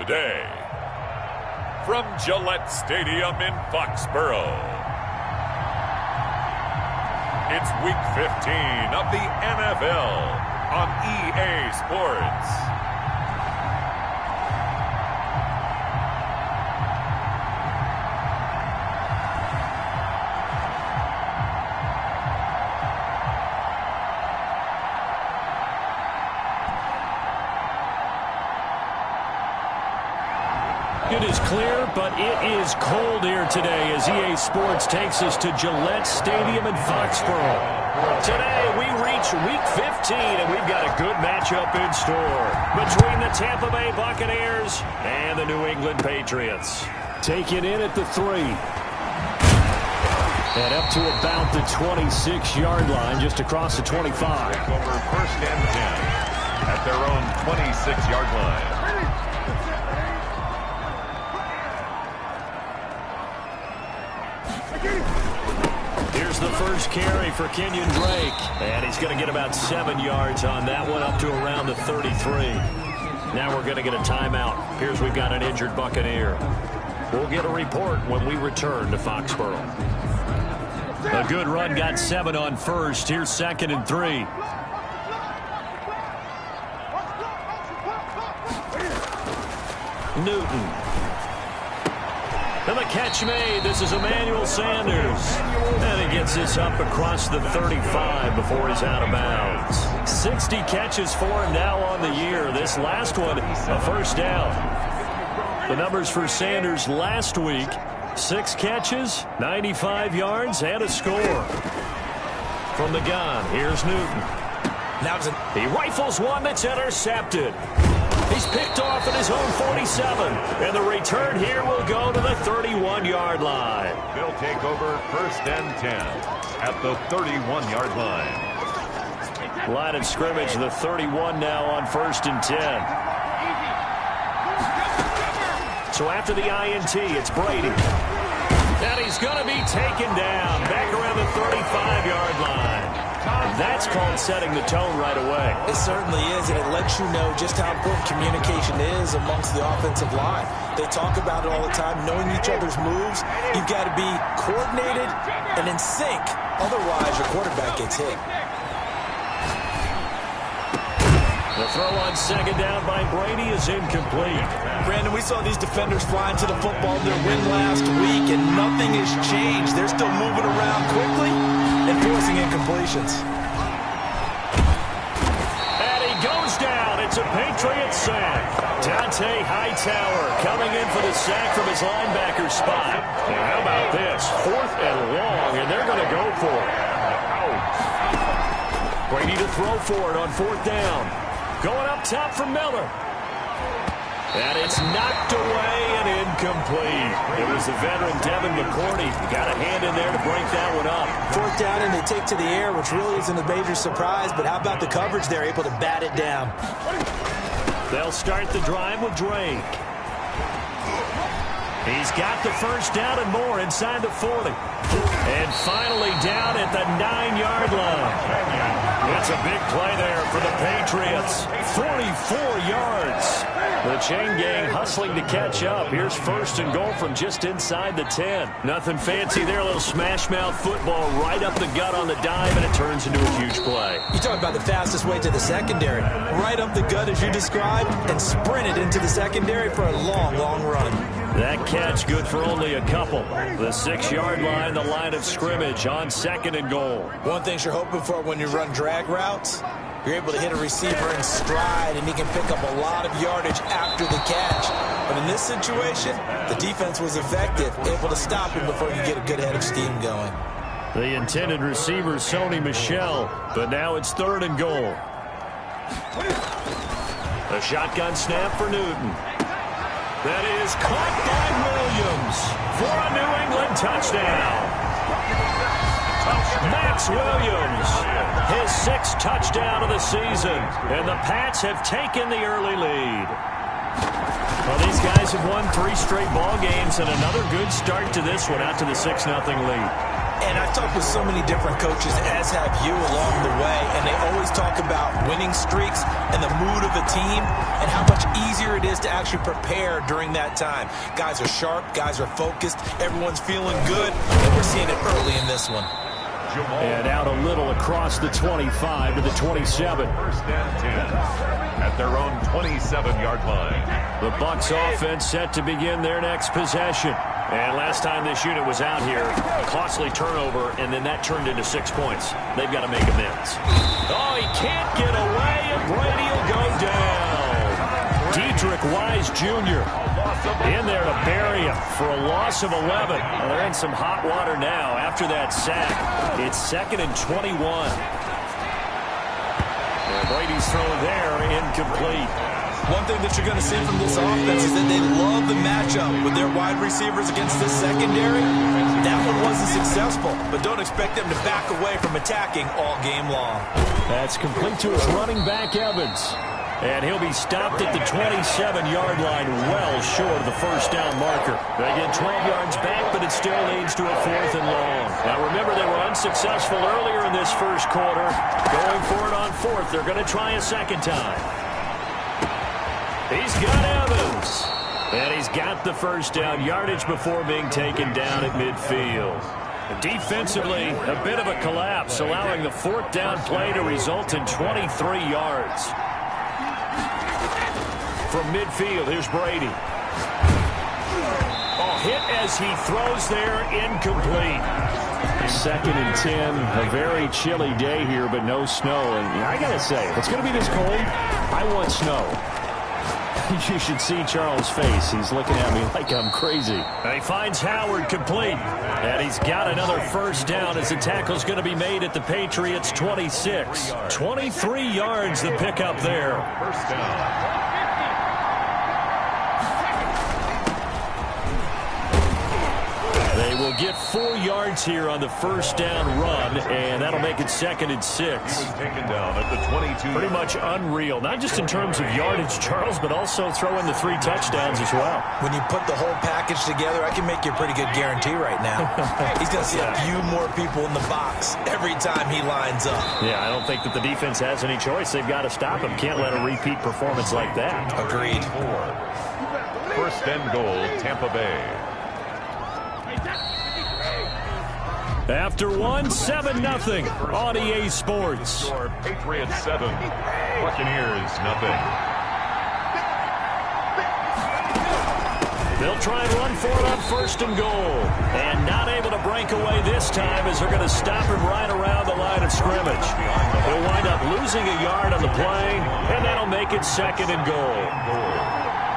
today. From Gillette Stadium in Foxborough, it's Week 15 of the NFL on EA Sports. It is clear, but it is cold here today as EA Sports takes us to Gillette Stadium in Foxborough. Today, we reach Week 15, and we've got a good matchup in store between the Tampa Bay Buccaneers and the New England Patriots. Taken in at the 3. And up to about the 26-yard line, just across the 25. Over first and 10 at their own 26-yard line. Here's the first carry for Kenyon Drake. And he's going to get about 7 yards on that one, up to around the 33. Now we're going to get a timeout. Here's we've got an injured Buccaneer. We'll get a report when we return to Foxborough. A good run, got 7 on first. Here's 2nd and 3. Newton. And the catch made. This is Emmanuel Sanders. And he gets this up across the 35 before he's out of bounds. 60 catches for him now on the year. This last one, a first down. The numbers for Sanders last week: 6 catches, 95 yards, and a score. From the gun, here's Newton. He rifles one that's intercepted. He's picked off at his own 47. And the return here will go to the 31-yard line. They'll take over first and 10 at the 31-yard line. Line of scrimmage, the 31 now on first and 10. So after the INT, it's Brady. And he's going to be taken down back around the 35-yard line. That's called setting the tone right away. It certainly is, and it lets you know just how important communication is amongst the offensive line. They talk about it all the time, knowing each other's moves. You've got to be coordinated and in sync. Otherwise, your quarterback gets hit. The throw on 2nd down by Brady is incomplete. Brandon, we saw these defenders flying to the football in their win last week, and nothing has changed. They're still moving around quickly and forcing incompletions. And he goes down. It's a Patriot sack. Dante Hightower coming in for the sack from his linebacker spot. And how about this? 4th and long, and they're going to go for it. Brady to throw for it on 4th down. Going up top for Miller. And it's knocked away and incomplete. It was the veteran Devin McCourty. Got a hand in there to break that one up. 4th down and they take to the air, which really isn't a major surprise, but how about the coverage? They're able to bat it down. They'll start the drive with Drake. He's got the first down and more inside the 40. And finally down at the 9-yard line. It's a big play there for the Patriots. 44 yards. The chain gang hustling to catch up. Here's 1st and goal from just inside the 10. Nothing fancy there. A little smash mouth football right up the gut on the dive, and it turns into a huge play. You talk about the fastest way to the secondary. Right up the gut as you described, and sprinted into the secondary for a long, long run. That catch good for only a couple. The 6-yard line, the line of scrimmage on 2nd and goal. One thing you're hoping for when you run drag routes, you're able to hit a receiver in stride, and he can pick up a lot of yardage after the catch. But in this situation, the defense was effective, able to stop him before you get a good head of steam going. The intended receiver, Sony Michel, but now it's 3rd and goal. A shotgun snap for Newton. That is caught by Williams for a New England touchdown. Max Williams, his 6th touchdown of the season, and the Pats have taken the early lead. Well, these guys have won 3 straight ball games, and another good start to this one out to the 6-0 lead. And I've talked with so many different coaches, as have you, along the way, and they always talk about winning streaks and the mood of a team and how much easier it is to actually prepare during that time. Guys are sharp, guys are focused, everyone's feeling good, and we're seeing it early in this one. And out a little across the 25 to the 27. First and 10 at their own 27-yard line. The Bucs offense set to begin their next possession. And last time this unit was out here, a costly turnover, and then that turned into 6 points. They've got to make amends. Oh, he can't get away, and Brady will go down. Dietrich Wise Jr. in there to bury him for a loss of 11. Well, they're in some hot water now after that sack. It's 2nd and 21. And Brady's throw there, incomplete. One thing that you're going to see from this offense is that they love the matchup with their wide receivers against this secondary. That one wasn't successful, but don't expect them to back away from attacking all game long. That's complete to his running back, Evans. And he'll be stopped at the 27-yard line, well short of the first down marker. They get 12 yards back, but it still leads to a 4th and long. Now remember, they were unsuccessful earlier in this first quarter. Going for it on 4th. They're going to try a second time. He's got Evans. And he's got the first down yardage before being taken down at midfield. Defensively, a bit of a collapse, allowing the 4th down play to result in 23 yards. From midfield, here's Brady. Oh, hit as he throws there, incomplete. 2nd and 10, a very chilly day here, but no snow. And I got to say, if it's going to be this cold, I want snow. You should see Charles' face. He's looking at me like I'm crazy. He finds Howard complete. And he's got another first down as the tackle's going to be made at the Patriots' 26. 23 yards the pickup there. First down. They will get 4 yards here on the first down run, and that'll make it 2nd and 6. He was taken down at the 22. Pretty much unreal, not just in terms of yardage, Charles, but also throw in the 3 touchdowns as well. When you put the whole package together, I can make you a pretty good guarantee right now. He's going to see a few more people in the box every time he lines up. Yeah, I don't think that the defense has any choice. They've got to stop him. Can't let a repeat performance like that. Agreed. First and goal, Tampa Bay. After 7-0 on EA Sports. Patriots 7, Buccaneers 0. They'll try and run for it on 1st and goal. And not able to break away this time as they're going to stop him right around the line of scrimmage. He'll wind up losing a yard on the play, and that'll make it 2nd and goal.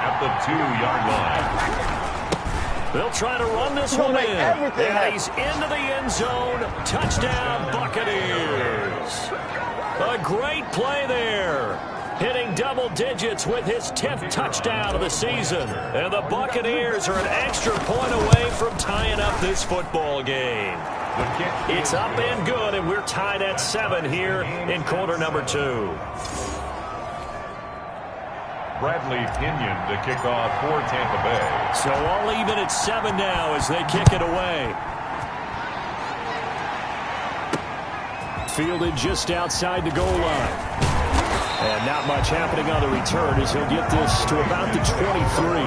At the 2-yard line. They'll try to run this one in. And he's into the end zone. Touchdown, Buccaneers. A great play there. Hitting double digits with his 10th touchdown of the season. And the Buccaneers are an extra point away from tying up this football game. It's up and good, and we're tied at 7 here in quarter number 2. Bradley Pinion to kick off for Tampa Bay. So all even at 7 now as they kick it away. Fielded just outside the goal line. And not much happening on the return as he'll get this to about the 23.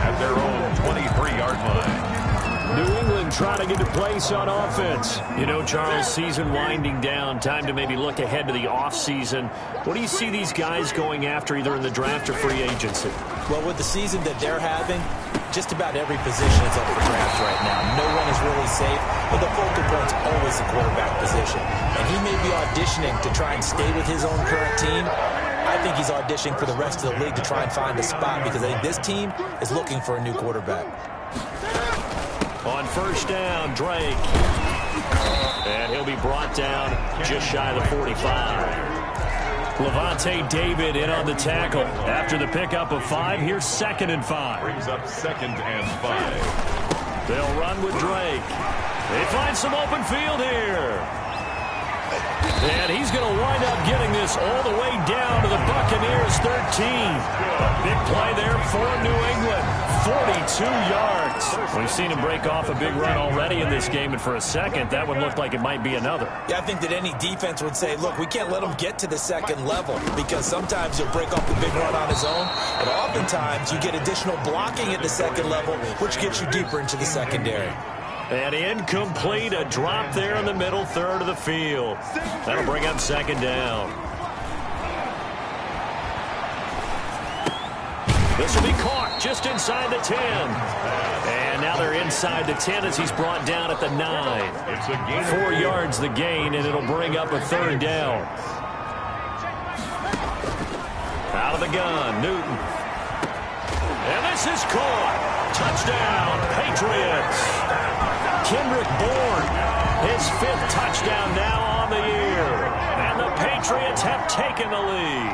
At their own 23-yard line. New England trying to get a place on offense. You know, Charles, season winding down. Time to maybe look ahead to the offseason. What do you see these guys going after either in the draft or free agency? Well, with the season that they're having, just about every position is up for grabs right now. No one is really safe, but the focal point's always the quarterback position. And he may be auditioning to try and stay with his own current team. I think he's auditioning for the rest of the league to try and find a spot because I think this team is looking for a new quarterback. On first down, Drake. And he'll be brought down just shy of the 45. Levante David in on the tackle. After the pickup of 5, here's 2nd and 5. Brings up 2nd and 5. They'll run with Drake. They find some open field here. And he's going to wind up getting this all the way down to the Buccaneers' 13. A big play there for New England. 42 yards. We've seen him break off a big run already in this game, and for a second, that would look like it might be another. Yeah, I think that any defense would say, look, we can't let him get to the second level, because sometimes he'll break off the big run on his own, but oftentimes you get additional blocking at the second level, which gets you deeper into the secondary. And incomplete, a drop there in the middle third of the field. That'll bring up second down. This will be caught just inside the 10. And now they're inside the 10 as he's brought down at the 9. 4 yards the gain, and it'll bring up a third down. Out of the gun, Newton. And this is caught. Touchdown, Patriots. Kendrick Bourne, his 5th touchdown now on the year. And the Patriots have taken the lead.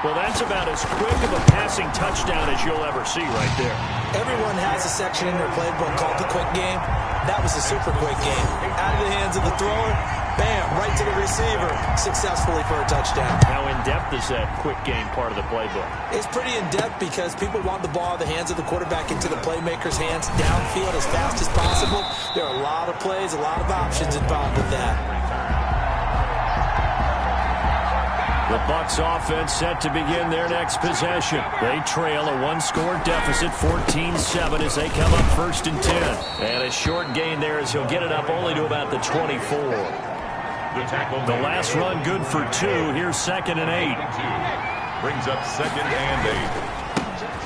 Well, that's about as quick of a passing touchdown as you'll ever see right there. Everyone has a section in their playbook called the quick game. That was a super quick game. Out of the hands of the thrower, bam, right to the receiver, successfully for a touchdown. How in-depth is that quick game part of the playbook? It's pretty in-depth because people want the ball in the hands of the quarterback into the playmaker's hands downfield as fast as possible. There are a lot of plays, a lot of options involved with that. The Bucs offense set to begin their next possession. They trail a one-score deficit, 14-7, as they come up 1st and 10. And a short gain there as he'll get it up only to about the 24. The last run good for 2. Here's 2nd and 8. Brings up 2nd and 8.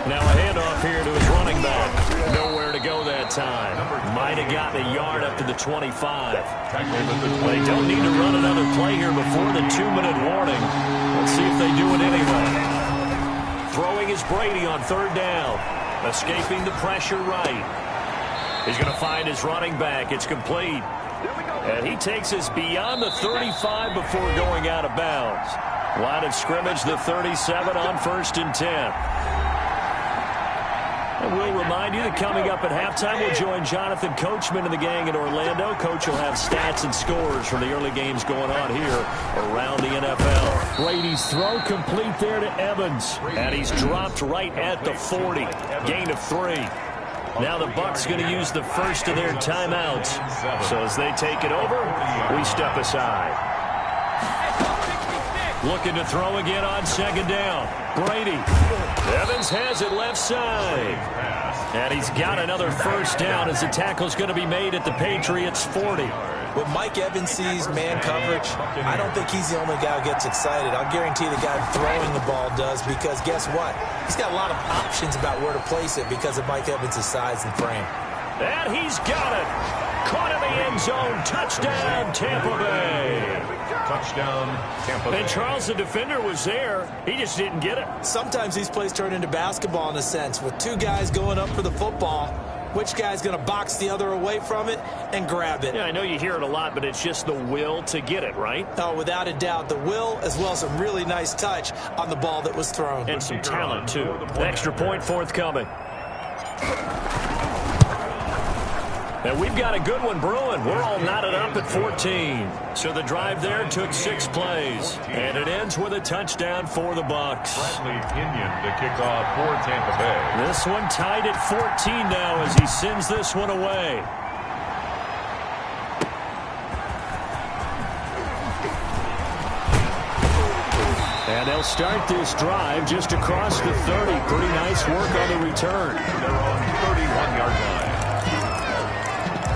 Now a handoff here to his running back. Nowhere to go that time. Might have gotten a yard up to the 25. They don't need to run another play here before the 2-minute warning. Let's see if they do it anyway. Throwing is Brady on 3rd down. Escaping the pressure right. He's going to find his running back. It's complete. And he takes us beyond the 35 before going out of bounds. Line of scrimmage, the 37 on 1st and 10. And we'll remind you that coming up at halftime, we'll join Jonathan Coachman and the gang in Orlando. Coach will have stats and scores from the early games going on here around the NFL. Brady's throw complete there to Evans. And he's dropped right at the 40. Gain of 3. Now the Bucs going to use the first of their timeouts. So as they take it over, we step aside. Looking to throw again on 2nd down. Brady. Evans has it left side. And he's got another 1st down as the tackle's going to be made at the Patriots' 40. When Mike Evans sees man coverage, I don't think he's the only guy who gets excited. I'll guarantee the guy throwing the ball does, because guess what? He's got a lot of options about where to place it because of Mike Evans' size and frame. And he's got it. Caught in the end zone. Touchdown, Tampa Bay. Touchdown, Tampa Bay. And Charles, the defender, was there. He just didn't get it. Sometimes these plays turn into basketball in a sense, with 2 guys going up for the football. Which guy's going to box the other away from it and grab it? Yeah, I know you hear it a lot, but it's just the will to get it, right? Oh, without a doubt. The will, as well as a really nice touch on the ball that was thrown. And some talent, too. Extra point forthcoming. And we've got a good one brewing. We're all knotted up at 14. So the drive there took 6 plays. And it ends with a touchdown for the Bucs. Bradley Pinion to kick off for Tampa Bay. This one tied at 14 now as he sends this one away. And they'll start this drive just across the 30. Pretty nice work on the return. They're on 31-yard line.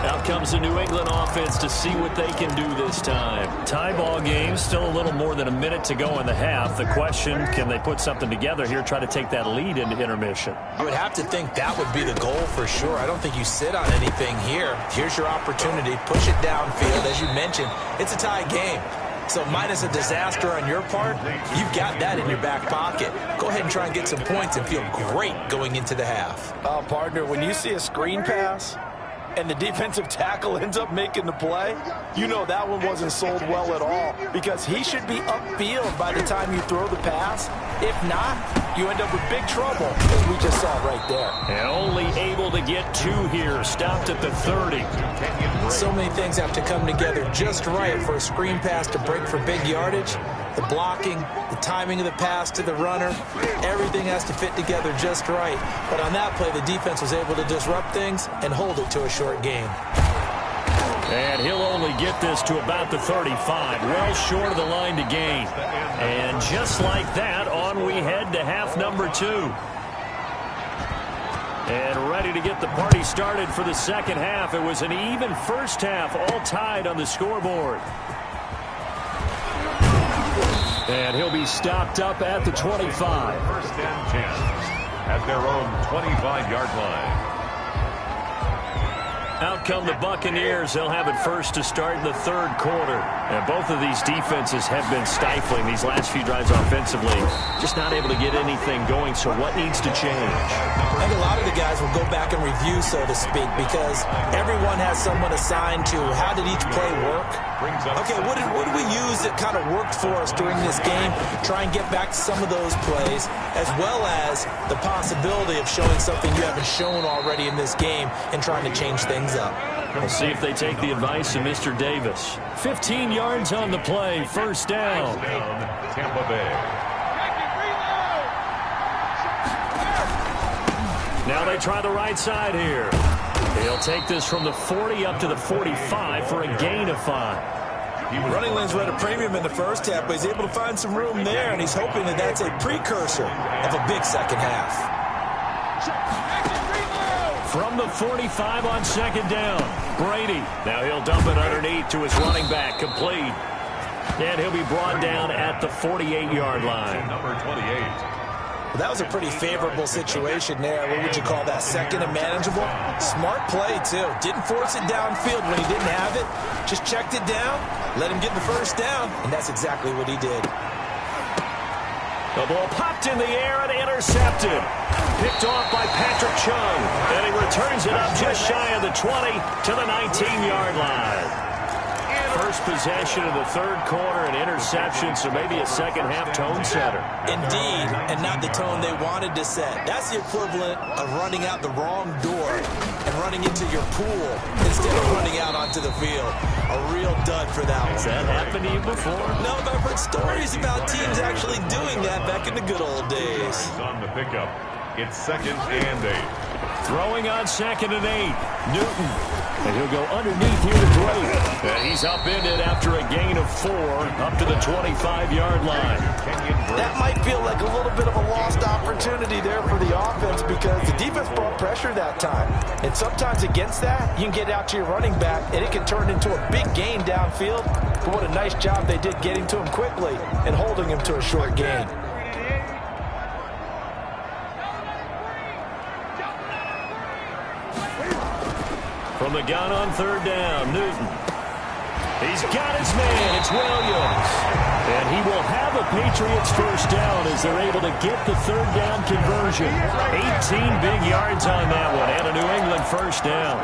Out comes the New England offense to see what they can do this time. Tie ball game, still a little more than a minute to go in the half. The question, can they put something together here, try to take that lead into intermission? I would have to think that would be the goal for sure. I don't think you sit on anything here. Here's your opportunity. Push it downfield. As you mentioned, it's a tie game. So minus a disaster on your part, you've got that in your back pocket. Go ahead and try and get some points and feel great going into the half. Partner, when you see a screen pass and the defensive tackle ends up making the play, you know that one wasn't sold well at all, because he should be upfield by the time you throw the pass. If not, you end up with big trouble, as we just saw right there. And only able to get 2 here, stopped at the 30. So many things have to come together just right for a screen pass to break for big yardage. the blocking, the timing of the pass to the runner, everything has to fit together just right. But on that play, the defense was able to disrupt things and hold it to a short game. And he'll only get this to about the 35, well short of the line to gain. And just like that, on we head to half number 2. And ready to get the party started for the second half. It was an even first half, all tied on the scoreboard. And he'll be stopped up at the 25. First and 10 at their own 25-yard line. Out come the Buccaneers. They'll have it first to start in the third quarter. And both of these defenses have been stifling these last few drives offensively. Just not able to get anything going, so what needs to change? I think a lot of the guys will go back and review, so to speak, because everyone has someone assigned to how did each play work. Okay, what did we use that kind of worked for us during this game? Try and get back to some of those plays, as well as the possibility of showing something you haven't shown already in this game and trying to change things up. We'll see if they take the advice of Mr. Davis. 15 yards on the play, first down. Tampa Bay. Now they try the right side here. He'll take this from the 40 up to the 45 for a gain of 5. Running lanes were at a premium in the first half, but he's able to find some room there, and he's hoping that that's a precursor of a big second half. From the 45 on second down, Brady. Now he'll dump it underneath to his running back, complete. And he'll be brought down at the 48-yard line. Number 28. Well, that was a pretty favorable situation there. What would you call that? Second and manageable? Smart play, too. Didn't force it downfield when he didn't have it. Just checked it down, let him get the first down, and that's exactly what he did. The ball popped in the air and intercepted. Picked off by Patrick Chung. And he returns it up just shy of the 20 to the 19-yard line. First possession of the third quarter, an interception, so maybe a second-half tone setter. Indeed, and not the tone they wanted to set. That's the equivalent of running out the wrong door and running into your pool instead of running out onto the field. A real dud for that one. Has that happened to you before? No, but I've heard stories about teams actually doing that back in the good old days. On the pickup, it's 2nd and 8. Throwing on 2nd and 8, Newton. And he'll go underneath here to Drake. And he's upended after a gain of 4 up to the 25-yard line. That might feel like a little bit of a lost opportunity there for the offense because the defense brought pressure that time. And sometimes against that, you can get out to your running back, and it can turn into a big gain downfield. But what a nice job they did getting to him quickly and holding him to a short gain. From the gun on third down, Newton. He's got his man. It's Williams. And he will have a Patriots first down as they're able to get the third down conversion. 18 big yards on that one and a New England first down.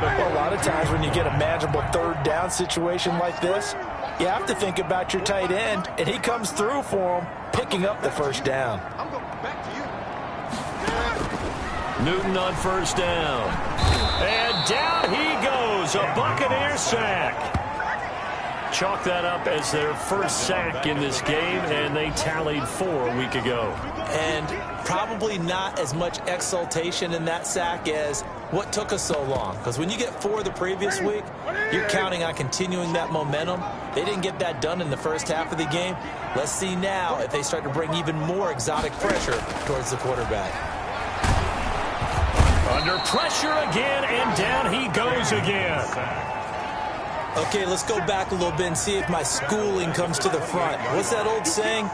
Well, a lot of times when you get a manageable third down situation like this, you have to think about your tight end, and he comes through for him, picking up the first down. Newton on first down. And down he goes. A Buccaneer sack. Chalk that up as their first sack in this game, and they tallied 4 a week ago. And probably not as much exultation in that sack as what took us so long. Because when you get 4 the previous week, you're counting on continuing that momentum. They didn't get that done in the first half of the game. Let's see now if they start to bring even more exotic pressure towards the quarterback. Under pressure again, and down he goes again. Okay, let's go back a little bit and see if my schooling comes to the front. What's that old saying?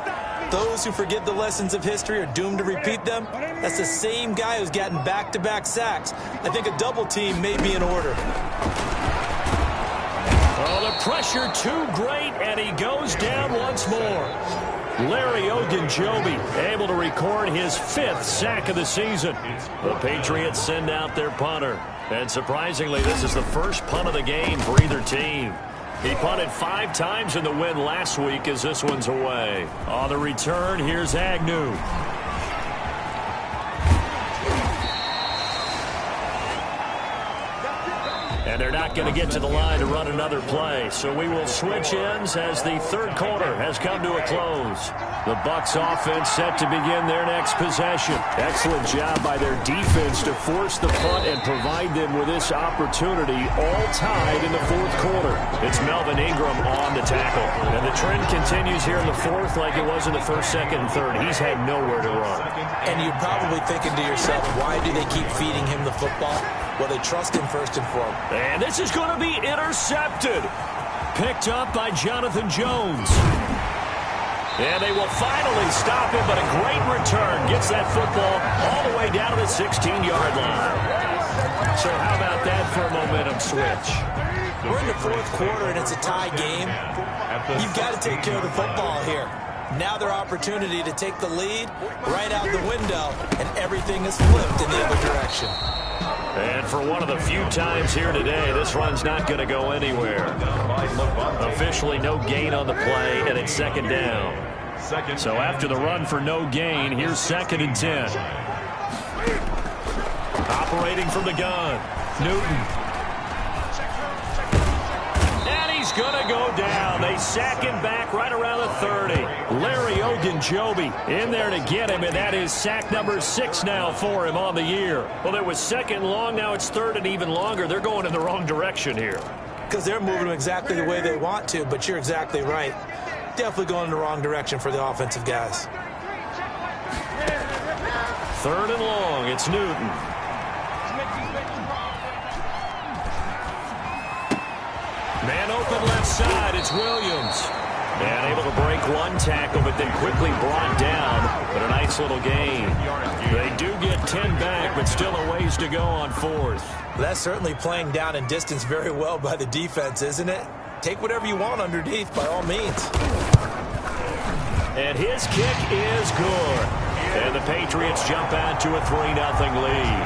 Those who forget the lessons of history are doomed to repeat them. That's the same guy who's gotten back-to-back sacks. I think a double team may be in order. Oh, the pressure too great, and he goes down once more. Larry Ogunjobi able to record his 5th sack of the season. The Patriots send out their punter. And surprisingly, this is the first punt of the game for either team. He punted 5 times in the win last week as this one's away. On the return, here's Agnew. And they're not going to get to the line to run another play. So we will switch ends as the third quarter has come to a close. The Bucs offense set to begin their next possession. Excellent job by their defense to force the punt and provide them with this opportunity, all tied in the fourth quarter. It's Melvin Ingram on the tackle. And the trend continues here in the fourth like it was in the first, second, and third. He's had nowhere to run. And you're probably thinking to yourself, why do they keep feeding him the football? Well, they trust him first and foremost. And this is going to be intercepted. Picked up by Jonathan Jones. And they will finally stop him, but a great return gets that football all the way down to the 16-yard line. So how about that for a momentum switch? We're in the fourth quarter, and it's a tie game. You've got to take care of the football here. Now their opportunity to take the lead right out the window, and everything is flipped in the other direction. And for one of the few times here today, this run's not going to go anywhere. Officially no gain on the play, and it's second down. So after the run for no gain, here's 2nd and 10. Operating from the gun, Newton. And he's going to go down. They sack him back right around the 30. Larry Ogunjobi in there to get him, and that is sack number 6 now for him on the year. Well, it was 2nd long. Now it's 3rd and even longer. They're going in the wrong direction here. Because they're moving exactly the way they want to, but you're exactly right. Definitely going in the wrong direction for the offensive guys. 3rd and long. It's Newton. Man open left side. It's Williams. And able to break one tackle, but then quickly brought down. But a nice little gain. They do get 10 back, but still a ways to go on 4th. That's certainly playing down in distance very well by the defense, isn't it? Take whatever you want underneath, by all means. And his kick is good. And the Patriots jump out to a 3-0 lead.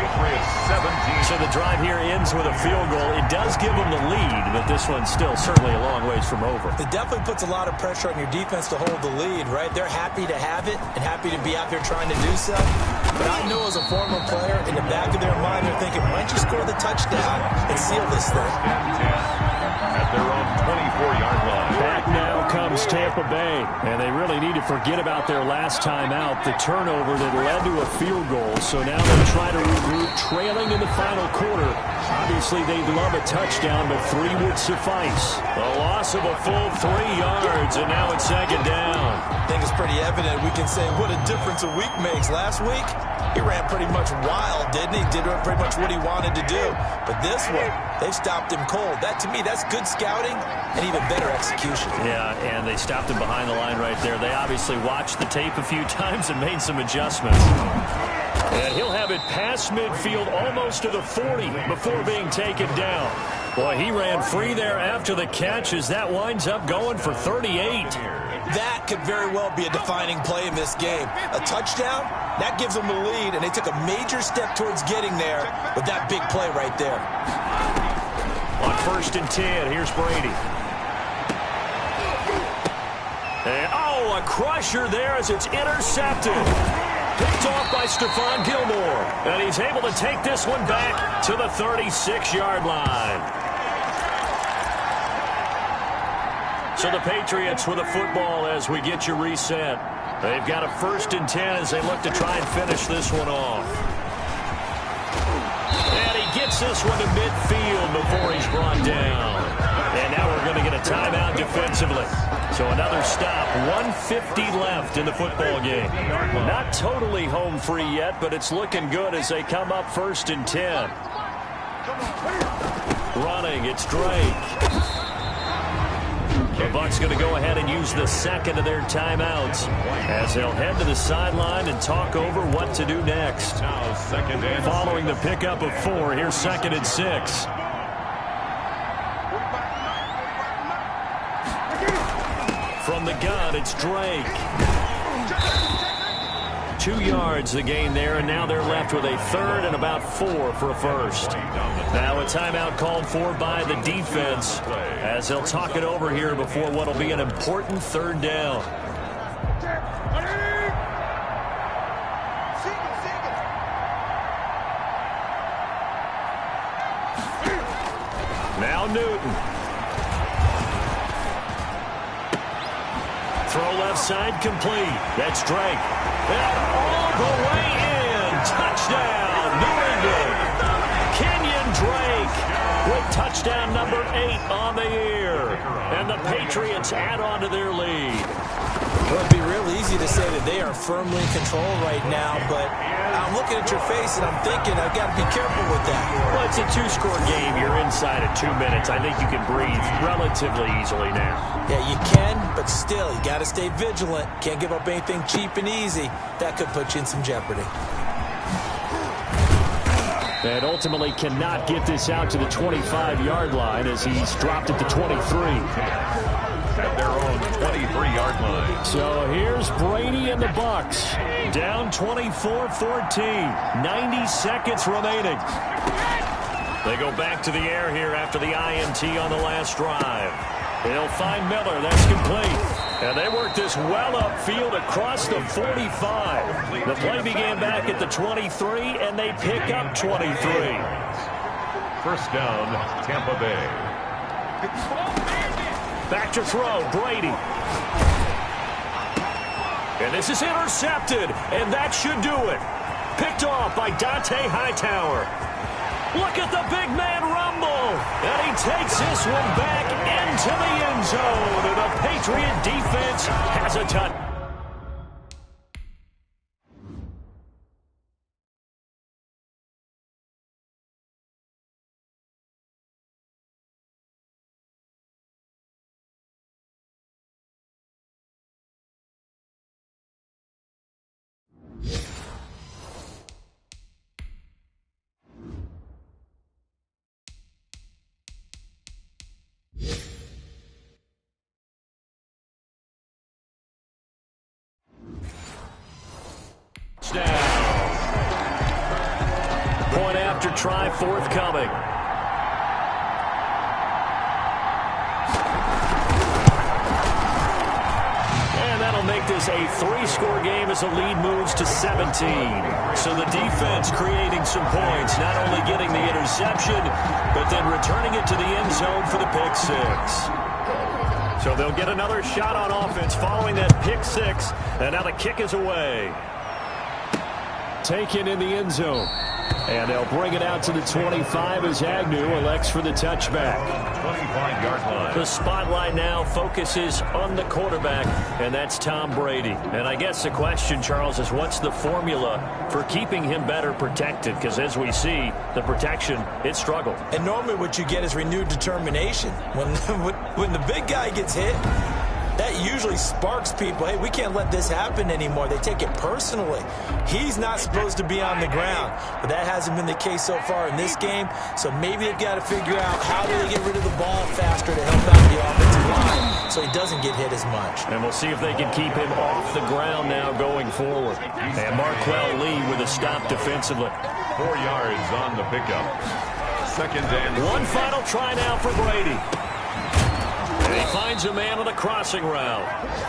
Patriots 17. So the drive here ends with a field goal. It does give them the lead, but this one's still certainly a long ways from over. It definitely puts a lot of pressure on your defense to hold the lead, right? They're happy to have it and happy to be out there trying to do so. But I know as a former player, in the back of their mind, they're thinking, why don't you score the touchdown and seal this thing? At their own 24-yard line. Back now comes Tampa Bay, and they really need to forget about their last time out, the turnover that led to a field goal. So now they try to regroup, trailing in the final quarter. Obviously, they'd love a touchdown, but 3 would suffice. A loss of a full 3 yards, and now it's 2nd down. I think it's pretty evident. We can say what a difference a week makes. Last week, he ran pretty much wild, didn't he? Did pretty much what he wanted to do. But this one, they stopped him cold. That, to me, that's good scouting and even better execution. Yeah, and they stopped him behind the line right there. They obviously watched the tape a few times and made some adjustments. And he'll have it past midfield almost to the 40 before being taken down. Boy, he ran free there after the catch as that winds up going for 38. That could very well be a defining play in this game. A touchdown, that gives them the lead, and they took a major step towards getting there with that big play right there. On 1st and 10, here's Brady. And, a crusher there as it's intercepted. Picked off by Stephon Gilmore. And he's able to take this one back to the 36-yard line. So the Patriots with a football as we get you reset. They've got a 1st and 10 as they look to try and finish this one off. And he gets this one to midfield before he's brought down. And now we're going to get a timeout defensively. So another stop, 1:50 left in the football game. Not totally home free yet, but it's looking good as they come up 1st and 10. Running, it's Drake. The Bucs going to go ahead and use the 2nd of their timeouts as they'll head to the sideline and talk over what to do next. Now 2nd and Following the pickup of 4, here's 2nd and 6. From the gun, it's Drake. 2 yards the gain there, and now they're left with a 3rd and about 4 for a 1st. Now a timeout called for by the defense as they'll talk it over here before what will be an important 3rd down. Now Newton. Throw left side complete. That's Drake. And all the way in. Touchdown, New England. Kenyon Drake with touchdown number 8 on the year. And the Patriots add on to their lead. Well, it'd be real easy to say that they are firmly in control right now, but I'm looking at your face and I'm thinking I've got to be careful with that. Well, it's a 2-score game. You're inside of 2 minutes. I think you can breathe relatively easily now. Yeah, you can, but still, you got to stay vigilant. Can't give up anything cheap and easy. That could put you in some jeopardy. And ultimately cannot get this out to the 25-yard line as he's dropped at the 23. At their own 23-yard line. So here's Brady and the Bucs. Down 24-14. 90 seconds remaining. They go back to the air here after the INT on the last drive. They'll find Miller. That's complete. And they work this well upfield across the 45. The play began back at the 23, and they pick up 23. First down, Tampa Bay. Back to throw, Brady. And this is intercepted, and that should do it. Picked off by Dante Hightower. Look at the big man rumble. And he takes this one back into the end zone. And the Patriot defense has a touchdown. Point after try forthcoming. And that'll make this a 3-score game as the lead moves to 17. So the defense creating some points, not only getting the interception, but then returning it to the end zone for the pick 6. So they'll get another shot on offense following that pick 6. And now the kick is away. Taken in the end zone. And they'll bring it out to the 25 as Agnew elects for the touchback. 25-yard line. The spotlight now focuses on the quarterback, and that's Tom Brady. And I guess the question, Charles, is what's the formula for keeping him better protected? Because as we see, the protection, it struggled. And normally what you get is renewed determination. When the big guy gets hit, that usually sparks people. Hey, we can't let this happen anymore. They take it personally. He's not supposed to be on the ground, but that hasn't been the case so far in this game. So maybe they've got to figure out how do they get rid of the ball faster to help out the offensive line so he doesn't get hit as much. And we'll see if they can keep him off the ground now going forward. And Marquell Lee with a stop defensively. 4 yards on the pickup. Second and one final try now for Brady. And he finds a man on the crossing route.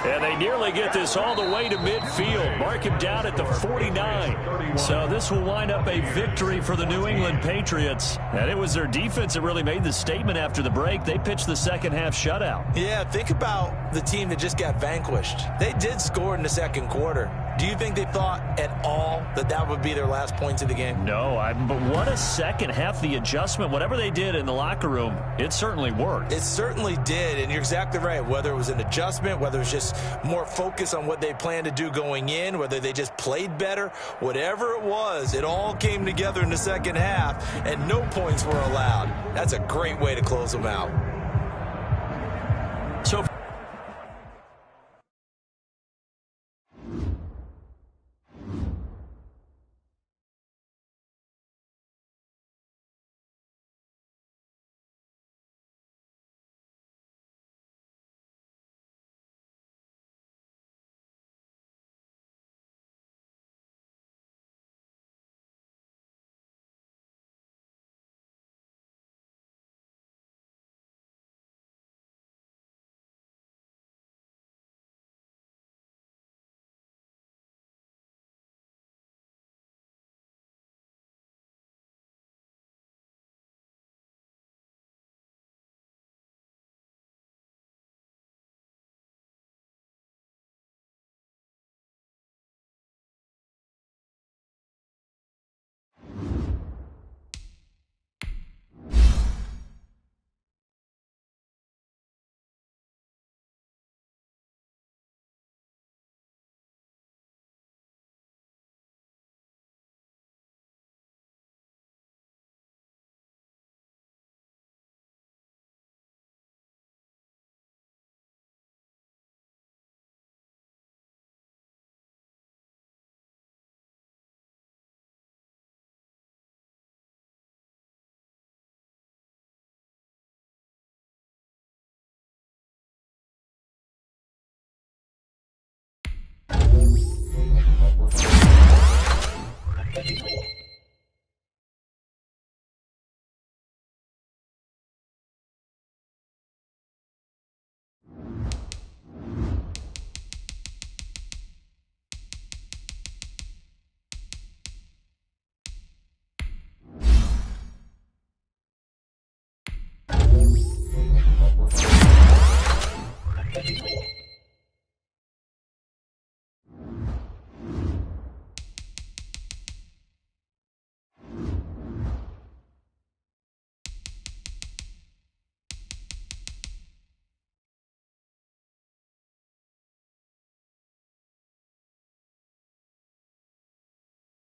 And they nearly get this all the way to midfield. Mark him down at the 49. So this will wind up a victory for the New England Patriots. And it was their defense that really made the statement after the break. They pitched the second half shutout. Yeah, think about the team that just got vanquished. They did score in the second quarter. Do you think they thought at all that that would be their last points of the game? No, but what a second half, the adjustment. Whatever they did in the locker room, it certainly worked. It certainly did, and you're exactly right. Whether it was an adjustment, whether it was just more focus on what they planned to do going in, whether they just played better, whatever it was, it all came together in the second half, and no points were allowed. That's a great way to close them out. So